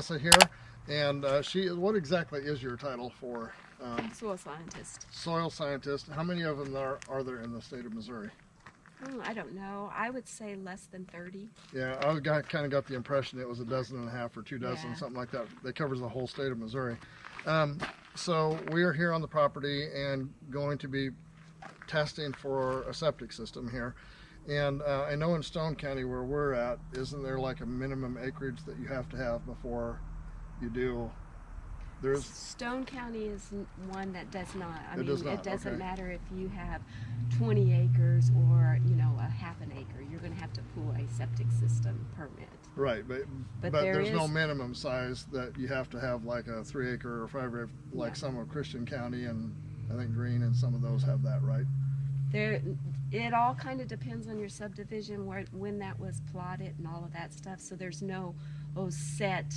Melissa here, and what exactly is your title for? Soil scientist. Soil scientist. How many of them are there in the state of Missouri? I don't know. I would say less than 30. Yeah, I kind of got the impression it was a dozen and a half or 2 dozen, something like that. That covers the whole state of Missouri. So we are here on the property and going to be testing for a septic system here. And I know in Stone County where we're at, isn't there like a minimum acreage that you have to have before you do? There's Stone County is one that does not. It does not, it doesn't okay. matter if you have 20 acres or, a half an acre. You're going to have to pull a septic system permit. Right, but there's no minimum size that you have to have, like a 3 acre or 5 acre, like some of Christian County and I think Greene and some of those have that, right? It all kind of depends on your subdivision, when that was plotted and all of that stuff. So there's no set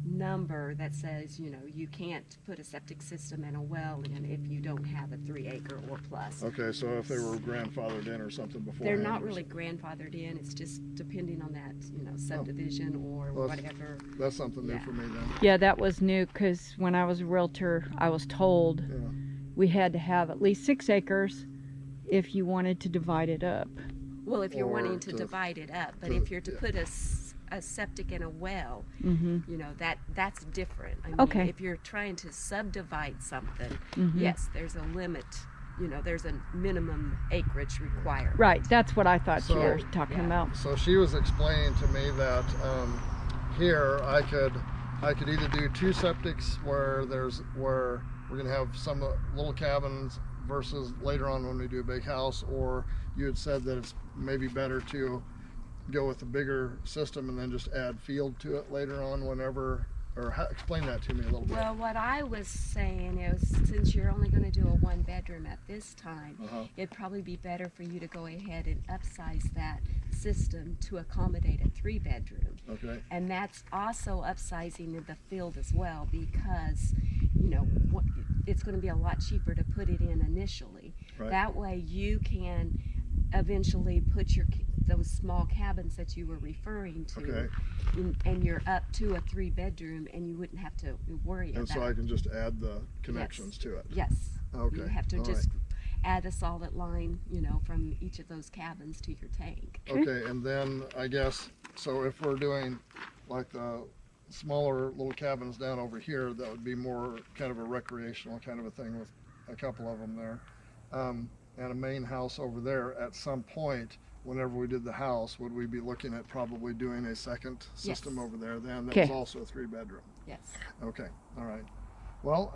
number that says, you can't put a septic system and a well in if you don't have a 3 acre or plus. Okay, so if they were grandfathered in or something before. They're not really grandfathered in. It's just depending on that, subdivision or whatever. That's something new for me then. Yeah, that was new because when I was a realtor, I was told we had to have at least 6 acres if you wanted to divide it up. Well, if you're wanting to divide it up, but if you're to put a septic and a well, that's different. Okay. If you're trying to subdivide something, yes, there's a limit. There's a minimum acreage required. Right, that's what I thought you were talking about. So she was explaining to me that here I could either do 2 septics where we're going to have some little cabins versus later on when we do a big house, or you had said that it's maybe better to go with a bigger system and then just add field to it later on whenever, explain that to me a little bit. Well, what I was saying is, since you're only going to do a 1 bedroom at this time, it'd probably be better for you to go ahead and upsize that system to accommodate a 3 bedroom. Okay. And that's also upsizing the field as well, because it's going to be a lot cheaper to put it in initially. Right. That way you can eventually put those small cabins that you were referring to, and you're up to a 3 bedroom, and you wouldn't have to worry about it. And so I can just add the connections to it. Yes. Okay. You have to just add a solid line, from each of those cabins to your tank. Okay, and then I guess, so if we're doing like the smaller little cabins down over here, that would be more kind of a recreational kind of a thing with a couple of them there, and a main house over there. At some point, whenever we did the house, would we be looking at probably doing a second system over there then that was also a 3 bedroom? Yes. Okay, all right. Well,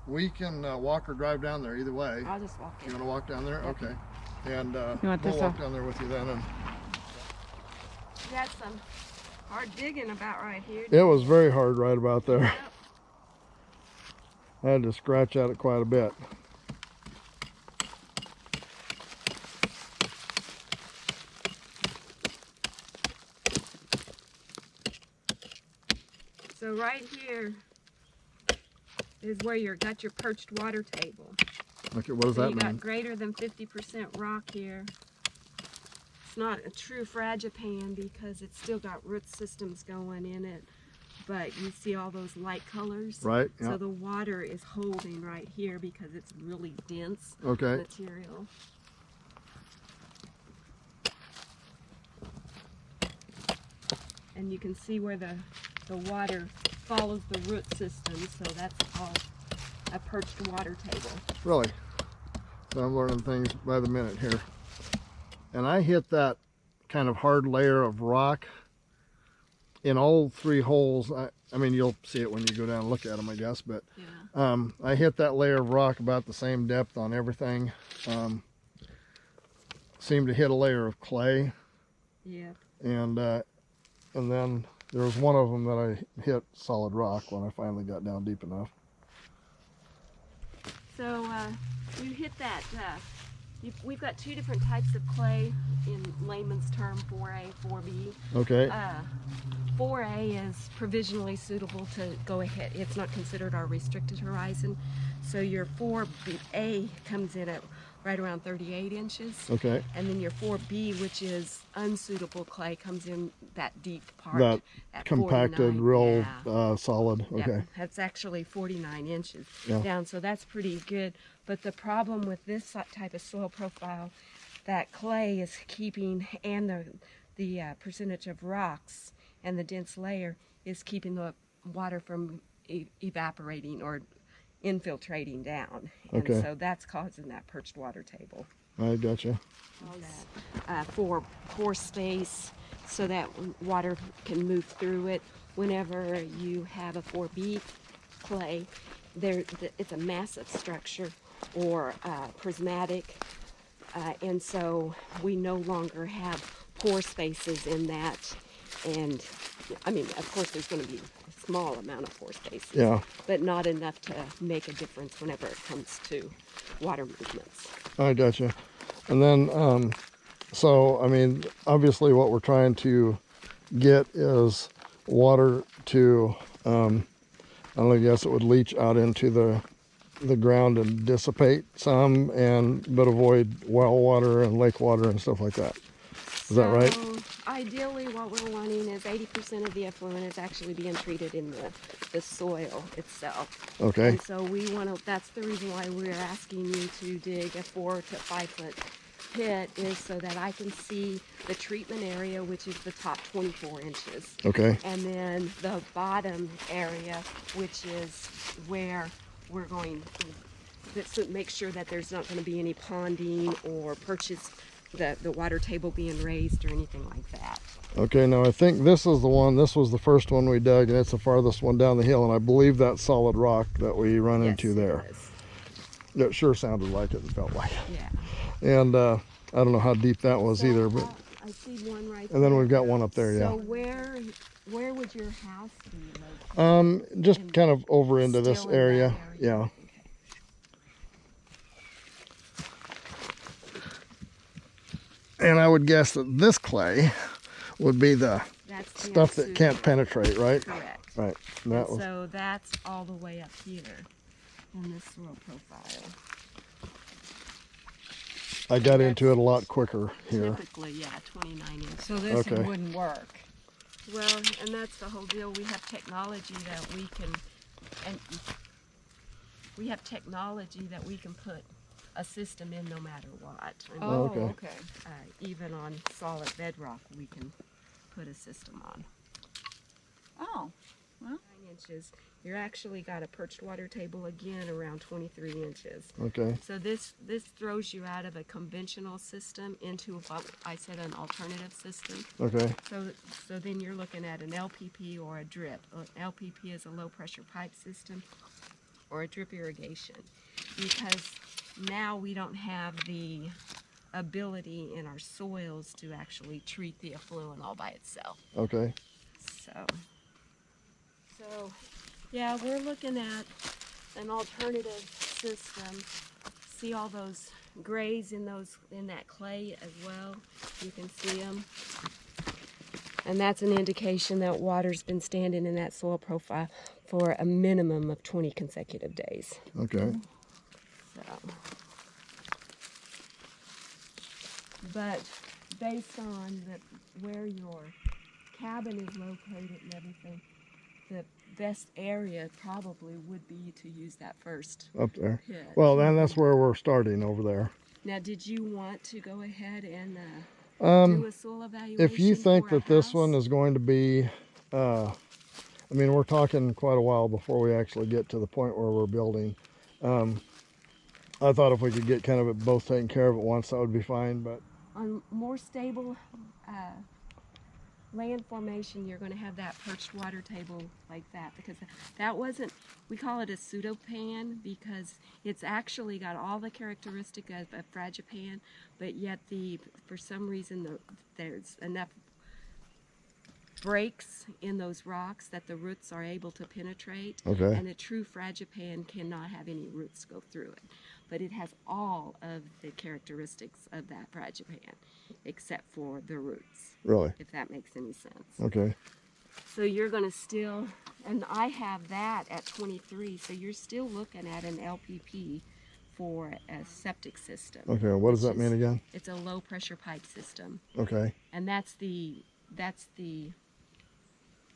we can walk or drive down there either way. I'll just walk in. You want to walk down there? Yep. Okay. And want we'll this walk down there with you then. And You got some hard digging about right here. it was very hard right about there. Yep. I had to scratch at it quite a bit. So right here is where you got your perched water table. Okay, what does So that you mean? got greater than 50% rock here. It's not a true fragipan because it's still got root systems going in it, but you see all those light colors? Right, yeah. So the water is holding right here because it's really dense material. And you can see where the water follows the root system, so that's called a perched water table. Really? So I'm learning things by the minute here. And I hit that kind of hard layer of rock in all 3 holes. I mean, you'll see it when you go down and look at them, I guess, but I hit that layer of rock about the same depth on everything. Seemed to hit a layer of clay. Yeah. And then there was one of them that I hit solid rock when I finally got down deep enough. So you hit that. We've got 2 different types of clay in layman's term, 4A, 4B. Okay. 4A is provisionally suitable to go ahead. It's not considered our restricted horizon. So your 4A comes in at right around 38 inches. Okay. And then your 4B, which is unsuitable clay, comes in that deep part. That at compacted, 49. real Yeah. solid. Okay. Yep, that's actually 49 inches Yeah. down, so that's pretty good. But the problem with this type of soil profile, that clay is keeping, and the percentage of rocks and the dense layer is keeping the water from evaporating or infiltrating down. And Okay. so that's causing that perched water table. I gotcha. For pore space so that water can move through it. Whenever you have a 4B clay, it's a massive structure or prismatic, and so we no longer have pore spaces in that. And I mean, of course, there's going to be a small amount of pore spaces, Yeah. but not enough to make a difference whenever it comes to water movements. I gotcha. And then, so, I mean, obviously what we're trying to get is water to, I guess it would leach out into the ground and dissipate some, but avoid well water and lake water and stuff like that. Is that right? So ideally what we're wanting is 80% of the effluent is actually being treated in the soil itself. Okay. And so we want to, that's the reason why we're asking you to dig a 4 to 5 foot pit, is so that I can see the treatment area, which is the top 24 inches. Okay. And then the bottom area, which is where we're going to make sure that there's not going to be any ponding or perches, the water table being raised or anything like that. Okay, now I think this is the one, this was the first one we dug, and it's the farthest one down the hill, and I believe that's solid rock that we run into there. It is. It sure sounded like it and felt like it. Yeah. And I don't know how deep that was either, but I see one right and then there. we've got one up there, yeah. So where would your house be located? Just kind of over into this Still in that area. Yeah. Okay. And I would guess that this clay would be the That's the stuff that can't unsuitable. penetrate, right? Correct. Right. And that And was, so that's all the way up here on this soil profile. I got into it a lot quicker here. Typically, yeah, 29 inches. So this Okay. one wouldn't work. Well, and that's the whole deal. We have technology that we can, and we have technology that we can put a system in no matter what. I mean, Oh, Okay. okay. even on solid bedrock, we can put a system on. Oh, 9 inches. You actually got a perched water table again around 23 inches. Okay. So this throws you out of a conventional system into what I said, an alternative system. Okay. So then you're looking at an LPP or a drip. An LPP is a low pressure pipe system, or a drip irrigation, because now we don't have the ability in our soils to actually treat the effluent all by itself. Okay. So yeah, we're looking at an alternative system. See all those grays in that clay as well? You can see them. And that's an indication that water's been standing in that soil profile for a minimum of 20 consecutive days. Okay. So, but based on where your cabin is located and everything, the best area probably would be to use that first Up there. pit. Well, then that's where we're starting over there. Now, did you want to go ahead and Um, do a soil evaluation? If you think for a that this one house? is going to be, I mean, we're talking quite a while before we actually get to the point where we're building. I thought if we could get kind of it both taken care of at once, that would be fine, but On more stable land formation, you're going to have that perched water table like that, because that wasn't, we call it a pseudopan because it's actually got all the characteristic of a fragipan, but yet for some reason there's enough breaks in those rocks that the roots are able to penetrate. Okay. And a true fragipan cannot have any roots go through it. But it has all of the characteristics of that fragipan, except for the roots, really. if that makes any sense. Okay. So you're going to still, and I have that at 23, so you're still looking at an LPP for a septic system. Okay, what does which that mean is- again? It's a low pressure pipe system, Okay. and that's the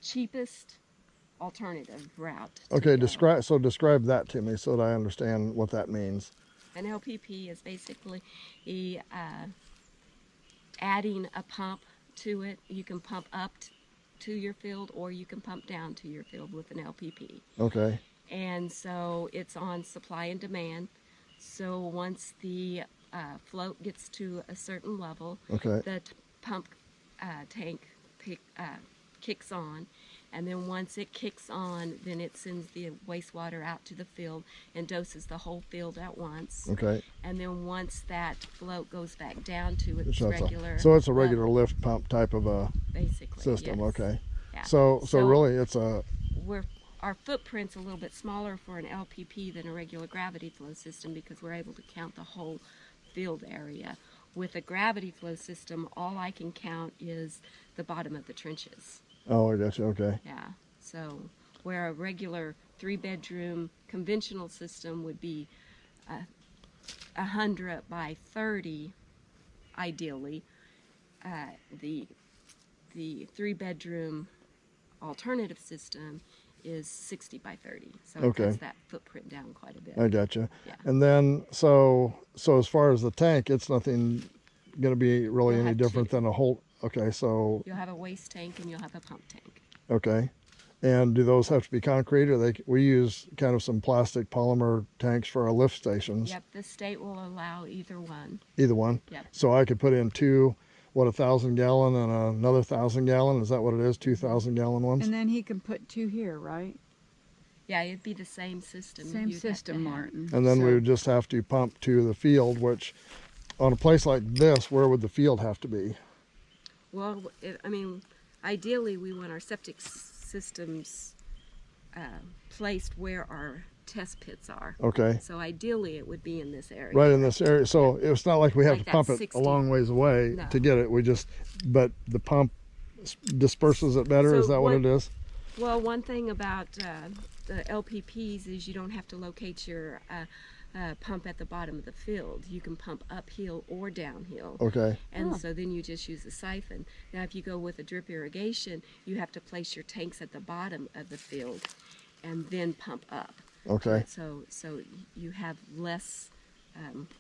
cheapest alternative route. to Okay, go. describe that to me so that I understand what that means. An LPP is basically adding a pump to it. You can pump up to your field, or you can pump down to your field with an LPP. Okay. And so it's on supply and demand. So once the float gets to a certain level, Okay. the pump tank kicks on. And then once it kicks on, then it sends the wastewater out to the field and doses the whole field at once. Okay. And then once that float goes back down to its So regular so it's a regular level, lift pump type of a basically, system. yes. Okay. Yeah. So really it's a Our footprint's a little bit smaller for an LPP than a regular gravity flow system because we're able to count the whole field area. With a gravity flow system, all I can count is the bottom of the trenches. oh, I got you. Okay. Yeah. So where a regular 3-bedroom conventional system would be 100 by 30, ideally, the 3-bedroom alternative system is 60 by 30. So it Okay. cuts that footprint down quite a bit. I got you. Yeah. And then so as far as the tank, it's nothing going to be really You'll any have different two. than a whole. Okay. So You'll have a waste tank and you'll have a pump tank. okay. And do those have to be concrete, or we use kind of some plastic polymer tanks for our lift stations? Yep, the state will allow either one. Either one. Yep. So I could put in two, 1,000 gallon and another 1,000 gallon. Is that what it is? 2,000 gallon ones. And then he can put 2 here, right? Yeah, it'd be the same system. Same you'd have to system, have. Martin. And then we So- would just have to pump to the field, which on a place like this, where would the field have to be? Well, ideally, we want our septic systems placed where our test pits are. Okay. So ideally, it would be in this area. Right in this area. So it's not like we have Like to pump that it 60 a long ways away No. to get it. But the pump disperses it better. Is So that what it is? Well, one thing about the LPPs is you don't have to locate your pump at the bottom of the field. You can pump uphill or downhill. Okay. And so then you just use the siphon. Now, if you go with a drip irrigation, you have to place your tanks at the bottom of the field and then pump up. Okay. So you have less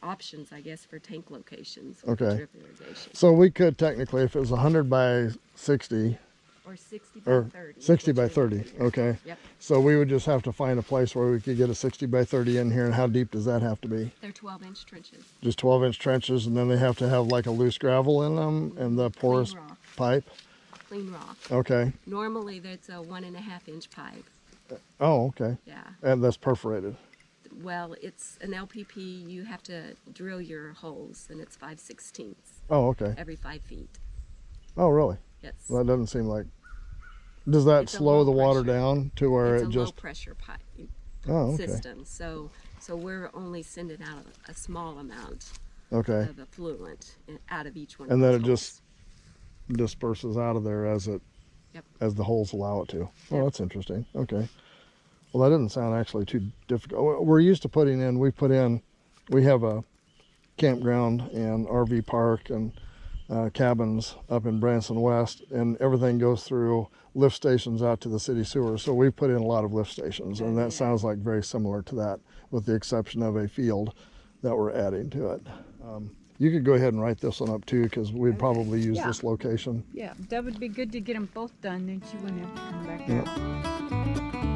options, I guess, for tank locations Okay. with drip irrigation. So we could technically, if it was 100 by 60 Or 60 by or 30. 60 by which would 30. be- Okay. Yep. So we would just have to find a place where we could get a 60 by 30 in here. And how deep does that have to be? They're 12-inch trenches. Just 12-inch trenches, and then they have to have like a loose gravel in them and the porous rock. pipe. Clean rock. Okay. Normally, that's a 1.5-inch pipe. Oh, okay. Yeah. And that's perforated. Well, it's an LPP. You have to drill your holes, and it's 5/16 Oh, okay. every 5 feet. Oh, really? Yes. Well, that doesn't seem like. Does that It's a slow low the water pressure. down to where It's it a just? low pressure pipe Oh, okay. system. So we're only sending out a small amount Okay. of effluent out of each one. And of then those it just holes. disperses out of there as Yep. the holes allow it to. Oh, Yep. that's interesting. Okay. Well, that doesn't sound actually too difficult. We're used to putting in. We have a campground and RV park and cabins up in Branson West, and everything goes through lift stations out to the city sewer. So we put in a lot of lift stations, and that Yeah. sounds like very similar to that, with the exception of a field that we're adding to it. You could go ahead and write this one up too, because we'd probably use Yeah. this location. Yeah, that would be good to get them both done, then you wouldn't have to come back Yeah. out.